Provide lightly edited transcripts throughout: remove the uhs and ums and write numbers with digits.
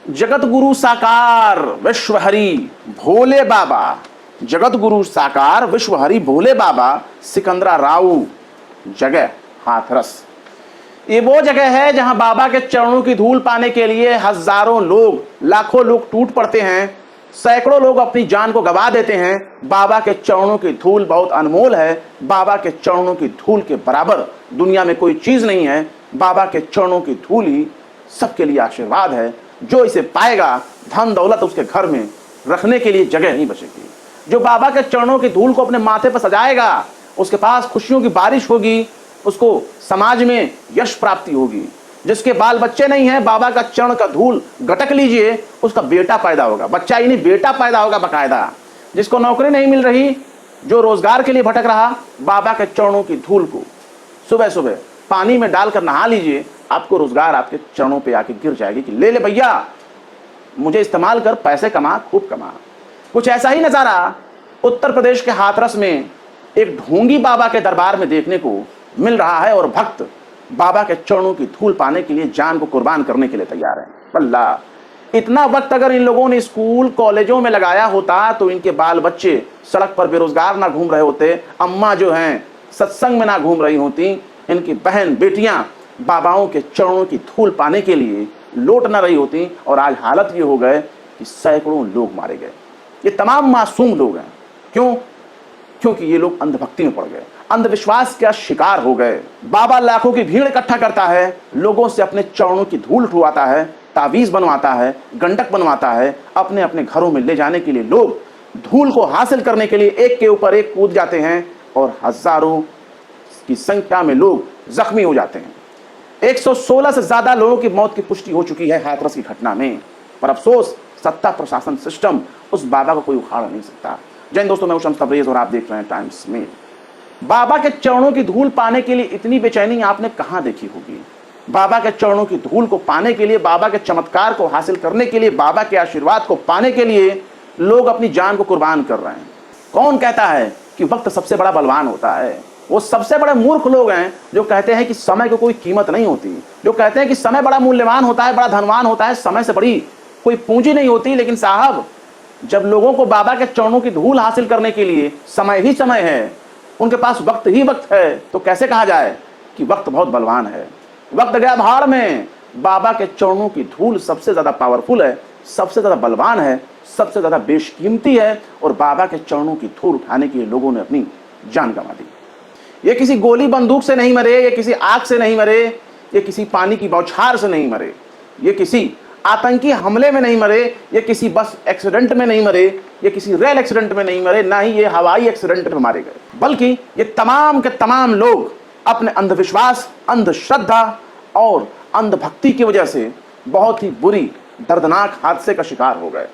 जगत गुरु साकार विश्व हरि भोले बाबा, जगत गुरु साकार विश्व हरि भोले बाबा, सिकंदरा राव जगह हाथरस। ये वो जगह है जहां बाबा के चरणों की धूल पाने के लिए हजारों लोग, लाखों लोग टूट पड़ते हैं, सैकड़ों लोग अपनी जान को गवा देते हैं। बाबा के चरणों की धूल बहुत अनमोल है। बाबा के चरणों की धूल के बराबर दुनिया में कोई चीज नहीं है। बाबा के चरणों की धूल ही सबके लिए आशीर्वाद है। जो इसे पाएगा, धन दौलत उसके घर में रखने के लिए जगह नहीं बचेगी। जो बाबा के चरणों की धूल को अपने माथे पर सजाएगा, उसके पास खुशियों की बारिश होगी, उसको समाज में यश प्राप्ति होगी। जिसके बाल बच्चे नहीं हैं, बाबा का चरण का धूल गटक लीजिए, उसका बेटा पैदा होगा। बच्चा ही नहीं, बेटा पैदा होगा बकायदा। जिसको नौकरी नहीं मिल रही, जो रोजगार के लिए भटक रहा, बाबा के चरणों की धूल को सुबह सुबह पानी में डालकर नहा लीजिए, आपको रोजगार आपके चरणों पे आके गिर जाएगी कि ले ले भैया, मुझे इस्तेमाल कर, पैसे कमा, खूब कमा। कुछ ऐसा ही नजारा उत्तर प्रदेश के हाथरस में एक ढोंगी बाबा के दरबार में देखने को मिल रहा है, और भक्त बाबा के चरणों की धूल पाने के लिए जान को कुर्बान करने के लिए तैयार हैं। अल्लाह, इतना वक्त अगर इन लोगों ने स्कूल कॉलेजों में लगाया होता तो इनके बाल बच्चे सड़क पर बेरोजगार ना घूम रहे होते, अम्मा जो हैं सत्संग में ना घूम रही होती, इनकी बहन बेटियां बाबाओं के चरणों की धूल पाने के लिए लौट ना रही होती। और आज हालत ये हो गए कि सैकड़ों लोग मारे गए। ये तमाम मासूम लोग हैं। क्यों? क्योंकि ये लोग अंधभक्ति में पड़ गए, अंधविश्वास का शिकार हो गए। बाबा लाखों की भीड़ इकट्ठा करता है, लोगों से अपने चरणों की धूल उठवाता है, तावीज बनवाता है, गंडक बनवाता है। अपने अपने घरों में ले जाने के लिए लोग धूल को हासिल करने के लिए एक के ऊपर एक कूद जाते हैं, और हजारों की संख्या में लोग जख्मी हो जाते हैं। 116 से ज्यादा लोगों की मौत की पुष्टि हो चुकी है हाथरस की घटना में। पर अफसोस, सत्ता प्रशासन सिस्टम उस बाबा को कोई उखाड़ नहीं सकता। जय हिंद दोस्तों, मैं शम्स तबरेज और आप देख रहे हैं टाइम्स मेल। बाबा के चरणों की धूल पाने के लिए इतनी बेचैनी आपने कहां देखी होगी? बाबा के चरणों की धूल को पाने के लिए, बाबा के चमत्कार को हासिल करने के लिए, बाबा के आशीर्वाद को पाने के लिए लोग अपनी जान को कुर्बान कर रहे हैं। कौन कहता है कि वक्त सबसे बड़ा बलवान होता है? वो सबसे बड़े मूर्ख लोग हैं जो कहते हैं कि समय को कोई कीमत नहीं होती, जो कहते हैं कि समय बड़ा मूल्यवान होता है, बड़ा धनवान होता है, समय से बड़ी कोई पूंजी नहीं होती। लेकिन साहब, जब लोगों को बाबा के चरणों की धूल हासिल करने के लिए समय ही समय है, उनके पास वक्त ही वक्त है, तो कैसे कहा जाए कि वक्त बहुत बलवान है? वक्त गया भाड़ में। बाबा के चरणों की धूल सबसे ज्यादा पावरफुल है, सबसे ज्यादा बलवान है, सबसे ज्यादा बेशकीमती है। और बाबा के चरणों की धूल उठाने के लिए लोगों ने अपनी जान गंवा दी। ये किसी गोली बंदूक से नहीं मरे, ये किसी आग से नहीं मरे, ये किसी पानी की बौछार से नहीं मरे, ये किसी आतंकी हमले में नहीं मरे, ये किसी बस एक्सीडेंट में नहीं मरे, ये किसी रेल एक्सीडेंट में नहीं मरे, ना ही ये हवाई एक्सीडेंट में मारे गए, बल्कि ये तमाम के तमाम लोग अपने अंधविश्वास, अंधश्रद्धा और अंधभक्ति की वजह से बहुत ही बुरी दर्दनाक हादसे का शिकार हो गए।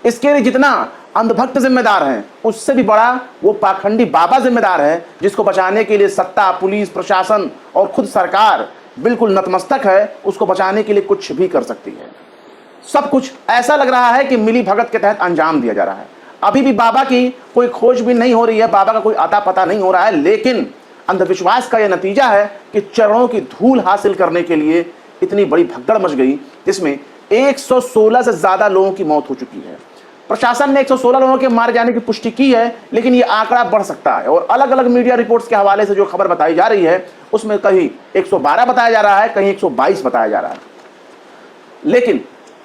इसके लिए जितना अंधभक्त जिम्मेदार हैं, उससे भी बड़ा वो पाखंडी बाबा जिम्मेदार है, जिसको बचाने के लिए सत्ता, पुलिस, प्रशासन और खुद सरकार बिल्कुल नतमस्तक है। उसको बचाने के लिए कुछ भी कर सकती है। सब कुछ ऐसा लग रहा है कि मिली भगत के तहत अंजाम दिया जा रहा है। अभी भी बाबा की कोई खोज भी नहीं हो रही है, बाबा का कोई आता पता नहीं हो रहा है। लेकिन अंधविश्वास का यह नतीजा है कि चरणों की धूल हासिल करने के लिए इतनी बड़ी भगदड़ मच गई, जिसमें 116 से ज्यादा लोगों की मौत हो चुकी है। प्रशासन ने 116 लोगों के मारे जाने की पुष्टि की है, लेकिन यह आंकड़ा बढ़ सकता है। और अलग अलग मीडिया रिपोर्ट्स के हवाले से जो खबर बताई जा रही है, उसमें कहीं 112 बताया जा रहा है, कहीं 122 बताया जा रहा है। लेकिन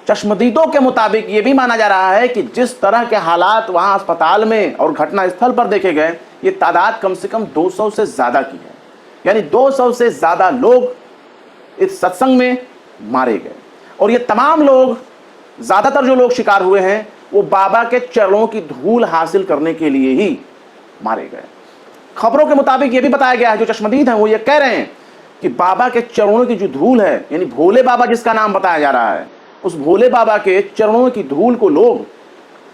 चश्मदीदों के मुताबिक यह भी माना जा रहा है कि जिस तरह के हालात वहां अस्पताल में और घटना स्थल पर देखे गए, ये तादाद कम से कम 200 से ज्यादा की है। यानी 200 से ज्यादा लोग इस सत्संग में मारे गए। और ये तमाम लोग, ज्यादातर जो लोग शिकार हुए हैं, वो बाबा के चरणों की धूल हासिल करने के लिए ही मारे गए। खबरों के मुताबिक यह भी बताया गया है, जो चश्मदीद हैं वो ये कह रहे हैं कि बाबा के चरणों की जो धूल है, यानी भोले बाबा जिसका नाम बताया जा रहा है, उस भोले बाबा के चरणों की धूल को लोग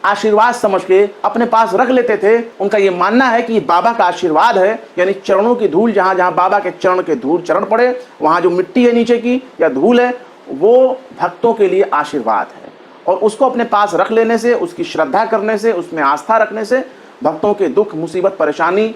आशीर्वाद समझ के अपने पास रख लेते थे। उनका यह मानना है कि बाबा का आशीर्वाद है, यानी चरणों की धूल, जहां जहां बाबा के चरण के धूल चरण पड़े, वहां जो मिट्टी है नीचे की या धूल है, वो भक्तों के लिए आशीर्वाद है। और उसको अपने पास रख लेने से, उसकी श्रद्धा करने से, उसमें आस्था रखने से भक्तों के दुख, मुसीबत, परेशानी,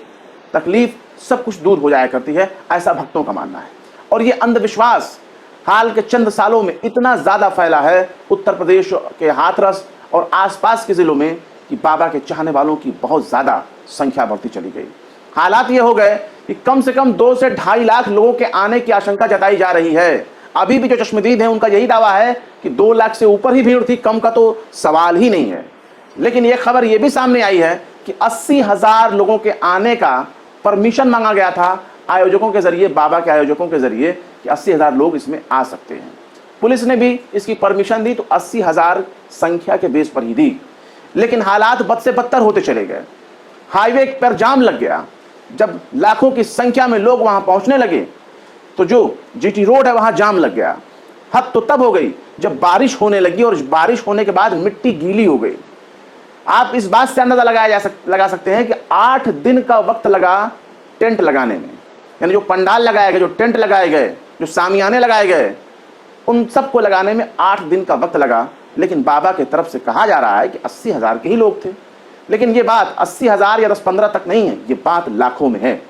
तकलीफ सब कुछ दूर हो जाया करती है। ऐसा भक्तों का मानना है। और ये अंधविश्वास हाल के चंद सालों में इतना ज्यादा फैला है उत्तर प्रदेश के हाथरस और आसपास के जिलों में कि बाबा के चाहने वालों की बहुत ज्यादा संख्या बढ़ती चली गई। हालात ये हो गए कि कम से कम 2 से 2.5 लाख लोगों के आने की आशंका जताई जा रही है। अभी भी जो चश्मदीद है उनका यही दावा है कि 2 लाख से ऊपर ही भीड़ थी, कम का तो सवाल ही नहीं है। लेकिन यह खबर यह भी सामने आई है कि 80,000 लोगों के आने का परमिशन मांगा गया था आयोजकों के जरिए, बाबा के आयोजकों के जरिए, कि 80,000 लोग इसमें आ सकते हैं। पुलिस ने भी इसकी परमिशन दी तो 80,000 संख्या के बेस पर ही दी। लेकिन हालात बद से बदतर होते चले गए। हाईवे पर जाम लग गया। जब लाखों की संख्या में लोग वहां पहुंचने लगे तो जो जीटी रोड है वहां जाम लग गया। हद तो तब हो गई जब बारिश होने लगी और बारिश होने के बाद मिट्टी गीली हो गई। आप इस बात से अंदाजा लगा सकते हैं कि 8 दिन का वक्त लगा टेंट लगाने में। यानी जो पंडाल लगाए गए, जो टेंट लगाए गए, जो सामियाने लगाए गए, उन सबको लगाने में 8 दिन का वक्त लगा। लेकिन बाबा की तरफ से कहा जा रहा है कि 80,000 के ही लोग थे। लेकिन ये बात 80,000 या 10-15 तक नहीं है, ये बात लाखों में है।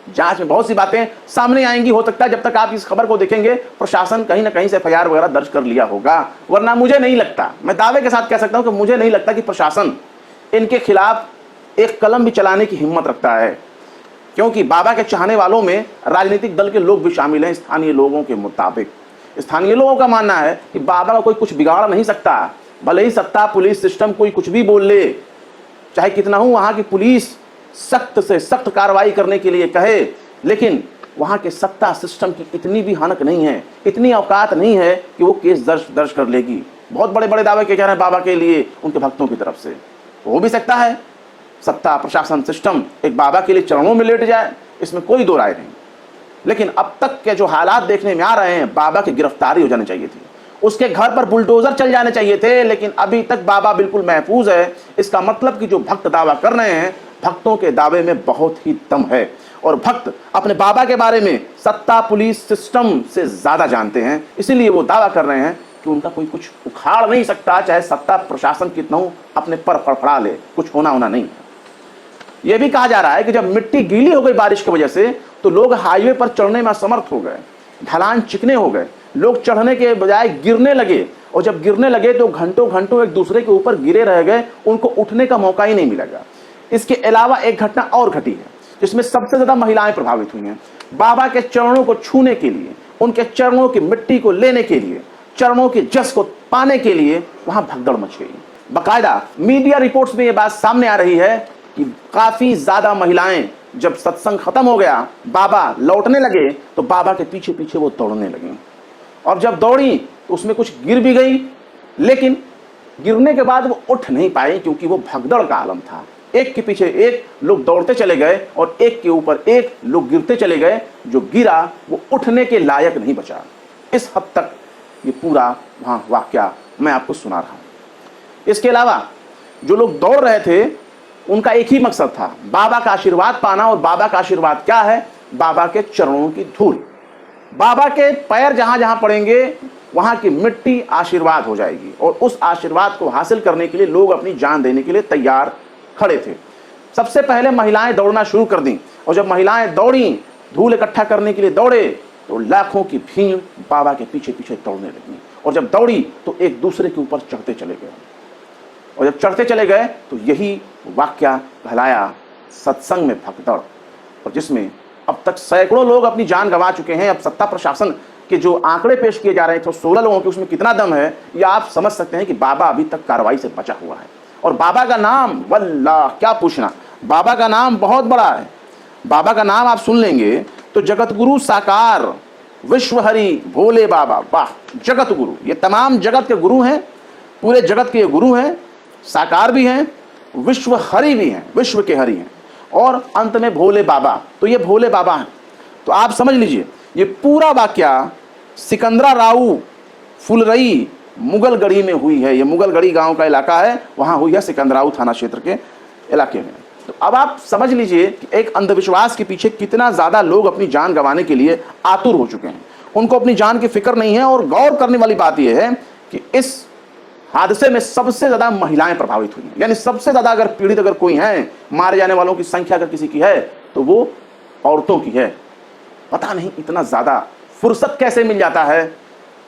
जांच में बहुत सी बातें सामने आएंगी। हो सकता है जब तक आप इस खबर को देखेंगे प्रशासन कहीं ना कहीं से FIR वगैरह दर्ज कर लिया होगा, वरना मुझे नहीं लगता, मैं दावे के साथ कह सकता हूं कि मुझे नहीं लगता कि प्रशासन इनके खिलाफ एक कलम भी चलाने की हिम्मत रखता है। क्योंकि बाबा के चाहने वालों में राजनीतिक दल के लोग भी शामिल हैं। स्थानीय लोगों के मुताबिक, स्थानीय लोगों का मानना है कि बाबा का कोई कुछ बिगाड़ नहीं सकता। भले ही सत्ता पुलिस सिस्टम कोई कुछ भी बोल ले, चाहे कितना हो वहां की पुलिस सख्त से सख्त कार्रवाई करने के लिए कहे, लेकिन वहां के सत्ता सिस्टम की इतनी भी हनक नहीं है, इतनी औकात नहीं है कि वो केस दर्ज कर लेगी। बहुत बड़े बड़े दावे किए जा रहे हैं बाबा के लिए उनके भक्तों की तरफ से। हो भी सकता है सत्ता प्रशासन सिस्टम एक बाबा के लिए चरणों में लेट जाए, इसमें कोई दो राय नहीं। लेकिन अब तक के जो हालात देखने में आ रहे हैं, बाबा की गिरफ्तारी हो जानी चाहिए थी, उसके घर पर बुलडोजर चल जाने चाहिए थे। लेकिन अभी तक बाबा बिल्कुल महफूज है। इसका मतलब कि जो भक्त दावा कर रहे हैं, भक्तों के दावे में बहुत ही दम है और भक्त अपने बाबा के बारे में सत्ता पुलिस सिस्टम से ज्यादा जानते हैं। इसीलिए वो दावा कर रहे हैं कि उनका कोई कुछ उखाड़ नहीं सकता, चाहे सत्ता प्रशासन कितना हो अपने पर फड़फड़ा ले, कुछ होना नहीं है। यह भी कहा जा रहा है कि जब मिट्टी गीली हो गई बारिश की वजह से, तो लोग हाईवे पर चढ़ने में असमर्थ हो गए, ढलान चिकने हो गए, लोग चढ़ने के बजाय गिरने लगे और जब गिरने लगे तो घंटों घंटों एक दूसरे के ऊपर गिरे रह गए, उनको उठने का मौका ही नहीं मिलेगा। इसके अलावा एक घटना और घटी है जिसमें सबसे ज्यादा महिलाएं प्रभावित हुई हैं। बाबा के चरणों को छूने के लिए, उनके चरणों की मिट्टी को लेने के लिए, चरणों के जस को पाने के लिए वहां भगदड़ मच गई। बाकायदा मीडिया रिपोर्ट्स में यह बात सामने आ रही है कि काफी ज्यादा महिलाएं, जब सत्संग खत्म हो गया, बाबा लौटने लगे, तो बाबा के पीछे पीछे वो दौड़ने लगी और जब दौड़ी तो उसमें कुछ गिर भी गई, लेकिन गिरने के बाद वो उठ नहीं पाई क्योंकि वो भगदड़ का आलम था। एक के पीछे एक लोग दौड़ते चले गए और एक के ऊपर एक लोग गिरते चले गए। जो गिरा वो उठने के लायक नहीं बचा। इस हद तक ये पूरा वहां वाकया मैं आपको सुना रहा हूं। इसके अलावा जो लोग दौड़ रहे थे उनका एक ही मकसद था, बाबा का आशीर्वाद पाना। और बाबा का आशीर्वाद क्या है? बाबा के चरणों की धूल। बाबा के पैर जहां जहां पड़ेंगे वहां की मिट्टी आशीर्वाद हो जाएगी और उस आशीर्वाद को हासिल करने के लिए लोग अपनी जान देने के लिए तैयार खड़े थे। सबसे पहले महिलाएं दौड़ना शुरू कर दी और जब महिलाएं दौड़ी, धूल इकट्ठा करने के लिए दौड़े, तो लाखों की भीड़ बाबा के पीछे पीछे दौड़ने लगी और जब दौड़ी तो एक दूसरे के ऊपर चढ़ते चले गए और जब चढ़ते चले गए तो यही वाकया कहलाया सत्संग में भगदड़, और जिसमें अब तक सैकड़ों लोग अपनी जान गंवा चुके हैं। अब सत्ता प्रशासन के जो आंकड़े पेश किए जा रहे हैं तो 16 लोगों के, उसमें कितना दम है या आप समझ सकते हैं कि बाबा अभी तक कार्रवाई से बचा हुआ है। और बाबा का नाम, वल्लाह क्या पूछना, बाबा का नाम बहुत बड़ा है। बाबा का नाम आप सुन लेंगे तो जगत गुरु साकार विश्व हरि भोले बाबा, वाह, जगत गुरु, ये तमाम जगत के गुरु हैं, पूरे जगत के ये गुरु हैं, साकार भी हैं, विश्व हरि भी हैं, विश्व के हरि हैं, और अंत में भोले बाबा। तो ये भोले बाबा हैं। तो आप समझ लीजिए ये पूरा वाकया सिकंदरा राऊ फुलरई मुगलगढ़ी में हुई है। ये मुगलगढ़ी गांव का इलाका है, वहां हुई है, सिकंदराऊ थाना क्षेत्र के इलाके में। तो अब आप समझ लीजिए कि एक अंधविश्वास के पीछे कितना ज्यादा लोग अपनी जान गंवाने के लिए आतुर हो चुके हैं। उनको अपनी जान की फिक्र नहीं है। और गौर करने वाली बात यह है कि इस हादसे में सबसे ज्यादा महिलाएं प्रभावित हुई हैं। यानी सबसे ज्यादा अगर पीड़ित अगर कोई है, मारे जाने वालों की संख्या अगर किसी की है तो वो औरतों की है। पता नहीं इतना ज्यादा फुर्सत कैसे मिल जाता है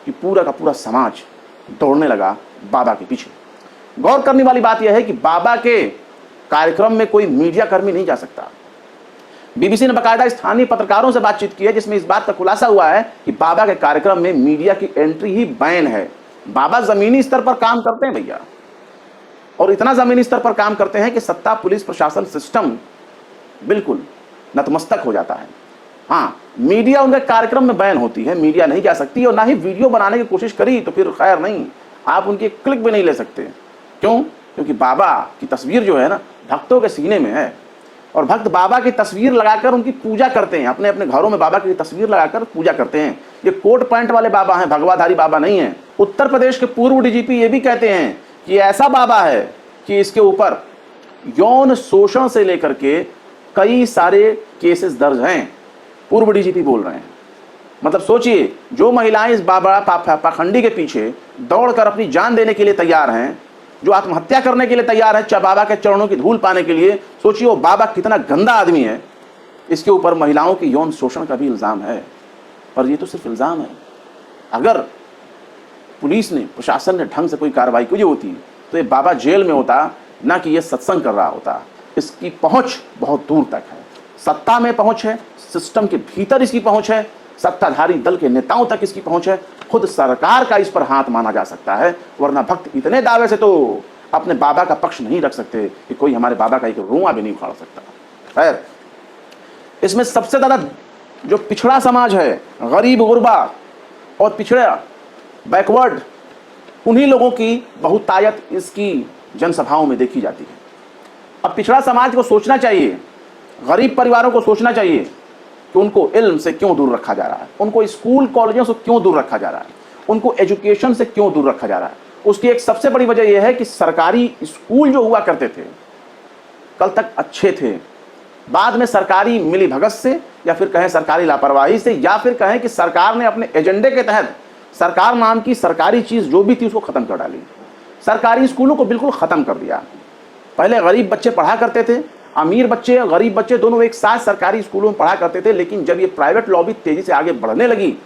कि पूरा का पूरा समाज दौड़ने लगा बाबा के पीछे। गौर करने वाली बात यह है कि बाबा के कार्यक्रम में कोई मीडिया कर्मी नहीं जा सकता। बीबीसी ने बकायदा स्थानीय पत्रकारों से बातचीत की है, जिसमें इस बात का खुलासा हुआ है कि बाबा के कार्यक्रम में मीडिया की एंट्री ही बैन है। बाबा जमीनी स्तर पर काम करते हैं भैया, और इतना जमीनी स्तर पर काम करते हैं कि सत्ता, पुलिस, प्रशासन, सिस्टम बिल्कुल नतमस्तक हो जाता है। हाँ, मीडिया उनके कार्यक्रम में बैन होती है, मीडिया नहीं जा सकती, और ना ही वीडियो बनाने की कोशिश करी तो फिर खैर नहीं, आप उनकी क्लिक भी नहीं ले सकते। क्यों? क्योंकि बाबा की तस्वीर जो है ना भक्तों के सीने में है, और भक्त बाबा की तस्वीर लगाकर उनकी पूजा करते हैं, अपने अपने घरों में बाबा की तस्वीर लगाकर पूजा करते हैं। ये कोट पैंट वाले बाबा हैं, भगवाधारी बाबा नहीं है। उत्तर प्रदेश के पूर्व डीजीपी ये भी कहते हैं कि ऐसा बाबा है कि इसके ऊपर यौन शोषण से लेकर के कई सारे केसेस दर्ज हैं। पूर्व डीजीपी बोल रहे हैं। मतलब सोचिए, जो महिलाएं इस बाबा पाखंडी के पीछे दौड़कर अपनी जान देने के लिए तैयार हैं, जो आत्महत्या करने के लिए तैयार है बाबा के चरणों की धूल पाने के लिए, सोचिए वो बाबा कितना गंदा आदमी है। इसके ऊपर महिलाओं की यौन शोषण का भी इल्जाम है। पर ये तो सिर्फ इल्जाम है। अगर पुलिस ने, प्रशासन ने ढंग से कोई कार्रवाई की होती तो ये बाबा जेल में होता, ना कि ये सत्संग कर रहा होता। इसकी पहुंच बहुत दूर तक है। सत्ता में पहुंच है, सिस्टम के भीतर इसकी पहुंच है, सत्ताधारी दल के नेताओं तक इसकी पहुंच है। खुद सरकार का इस पर हाथ माना जा सकता है, वरना भक्त इतने दावे से तो अपने बाबा का पक्ष नहीं रख सकते कि कोई हमारे बाबा का एक रुआ भी नहीं उखाड़ सकता। खैर, इसमें सबसे ज्यादा जो पिछड़ा समाज है, गरीब, गुरबा और पिछड़ा, बैकवर्ड, उन्हीं लोगों की बहुतायत इसकी जनसभाओं में देखी जाती है। अब पिछड़ा समाज को सोचना चाहिए, गरीब परिवारों को सोचना चाहिए कि उनको इल्म से क्यों दूर रखा जा रहा है, उनको स्कूल कॉलेजों से क्यों दूर रखा जा रहा है, उनको एजुकेशन से क्यों दूर रखा जा रहा है। उसकी एक सबसे बड़ी वजह यह है कि सरकारी स्कूल जो हुआ करते थे कल तक अच्छे थे, बाद में सरकारी मिलीभगत से, या फिर कहें सरकारी लापरवाही से, या फिर कहें कि सरकार ने अपने एजेंडे के तहत सरकार नाम की सरकारी चीज जो भी थी उसको खत्म कर डाली। सरकारी स्कूलों को बिल्कुल खत्म कर दिया। पहले गरीब बच्चे पढ़ा करते थे, अमीर बच्चे, गरीब बच्चे दोनों एक साथ सरकारी स्कूलों में पढ़ा करते थे। लेकिन जब ये प्राइवेट लॉबी तेजी से आगे बढ़ने लगी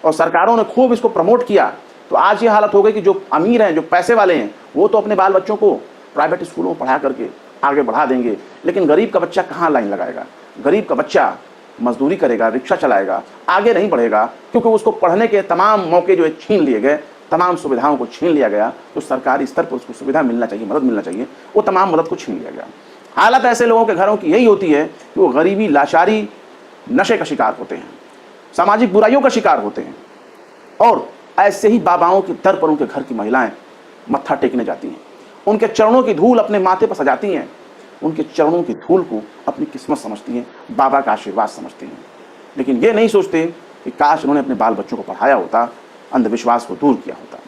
और सरकारों ने खूब इसको प्रमोट किया, तो आज ये हालत हो गई कि जो अमीर हैं, जो पैसे वाले हैं, वो तो अपने बाल बच्चों को प्राइवेट स्कूलों में पढ़ा करके आगे बढ़ा देंगे, लेकिन गरीब का बच्चा कहाँ लाइन लगाएगा? गरीब का बच्चा मजदूरी करेगा, रिक्शा चलाएगा, आगे नहीं बढ़ेगा, क्योंकि उसको पढ़ने के तमाम मौके जो है छीन लिए गए, तमाम सुविधाओं को छीन लिया गया। तो सरकारी स्तर पर उसको सुविधा मिलना चाहिए, मदद मिलना चाहिए, वो तमाम मदद को छीन लिया गया। हालत ऐसे लोगों के घरों की यही होती है कि वो गरीबी, लाचारी, नशे का शिकार होते हैं, सामाजिक बुराइयों का शिकार होते हैं, और ऐसे ही बाबाओं के दर पर उनके घर की महिलाएं मत्था टेकने जाती हैं, उनके चरणों की धूल अपने माथे पर सजाती हैं, उनके चरणों की धूल को अपनी किस्मत समझती हैं, बाबा का आशीर्वाद समझती हैं। लेकिन ये नहीं सोचते कि काश उन्होंने अपने बाल बच्चों को पढ़ाया होता, अंधविश्वास को दूर किया होता।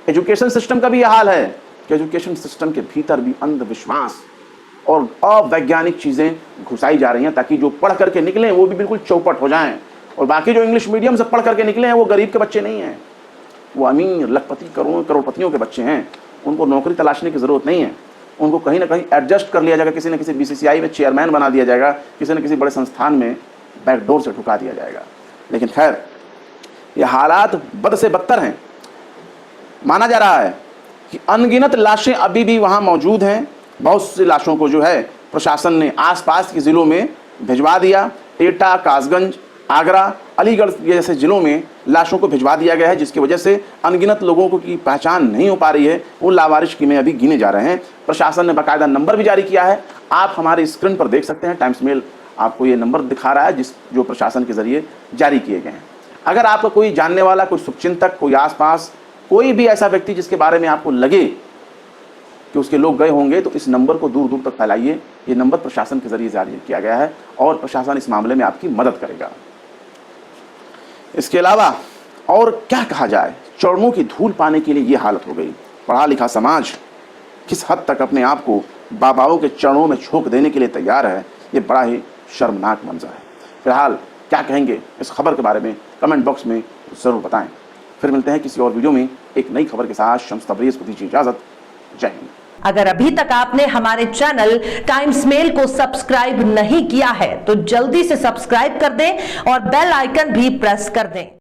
एजुकेशन सिस्टम का भी यह हाल है कि एजुकेशन सिस्टम के भीतर भी अंधविश्वास और अवैज्ञानिक चीज़ें घुसाई जा रही हैं, ताकि जो पढ़ करके निकले वो भी बिल्कुल चौपट हो जाएं, और बाकी जो इंग्लिश मीडियम से पढ़ करके निकले हैं वो गरीब के बच्चे नहीं हैं, वो अमीर, लखपति, करोड़पतियों के बच्चे हैं। उनको नौकरी तलाशने की ज़रूरत नहीं है, उनको कहीं ना कहीं एडजस्ट कर लिया जाएगा, किसी न किसी बीसीसीआई में चेयरमैन बना दिया जाएगा, किसी न किसी बड़े संस्थान में बैकडोर से ठुका दिया जाएगा। लेकिन खैर, ये हालात बद से बदतर हैं। माना जा रहा है कि अनगिनत लाशें अभी भी वहाँ मौजूद हैं। बहुत सी लाशों को जो है प्रशासन ने आसपास के ज़िलों में भिजवा दिया। एटा, कासगंज, आगरा, अलीगढ़ जैसे ज़िलों में लाशों को भिजवा दिया गया है, जिसकी वजह से अनगिनत लोगों को की पहचान नहीं हो पा रही है। वो लावारिश कीमें अभी गिने जा रहे हैं। प्रशासन ने बाकायदा नंबर भी जारी किया है, आप हमारे स्क्रीन पर देख सकते हैं। टाइम्स मेल आपको ये नंबर दिखा रहा है जो प्रशासन के ज़रिए जारी किए गए हैं। अगर आपका कोई जानने वाला, कोई शुभचिंतक, कोई आसपास कोई भी ऐसा व्यक्ति जिसके बारे में आपको लगे कि उसके लोग गए होंगे, तो इस नंबर को दूर दूर तक फैलाइए। ये नंबर प्रशासन के जरिए जारी किया गया है और प्रशासन इस मामले में आपकी मदद करेगा। इसके अलावा और क्या कहा जाए, चरणों की धूल पाने के लिए ये हालत हो गई। पढ़ा लिखा समाज किस हद तक अपने आप को बाबाओं के चरणों में झोंक देने के लिए तैयार है, ये बड़ा ही शर्मनाक मंजर है। फिलहाल क्या कहेंगे इस खबर के बारे में कमेंट बॉक्स में ज़रूर बताएं। फिर मिलते हैं किसी और वीडियो में एक नई खबर के साथ। शम्स तबरेज़ को दीजिए इजाज़त। जय हिंद। अगर अभी तक आपने हमारे चैनल टाइम्स मेल को सब्सक्राइब नहीं किया है तो जल्दी से सब्सक्राइब कर दें और बेल आइकन भी प्रेस कर दें।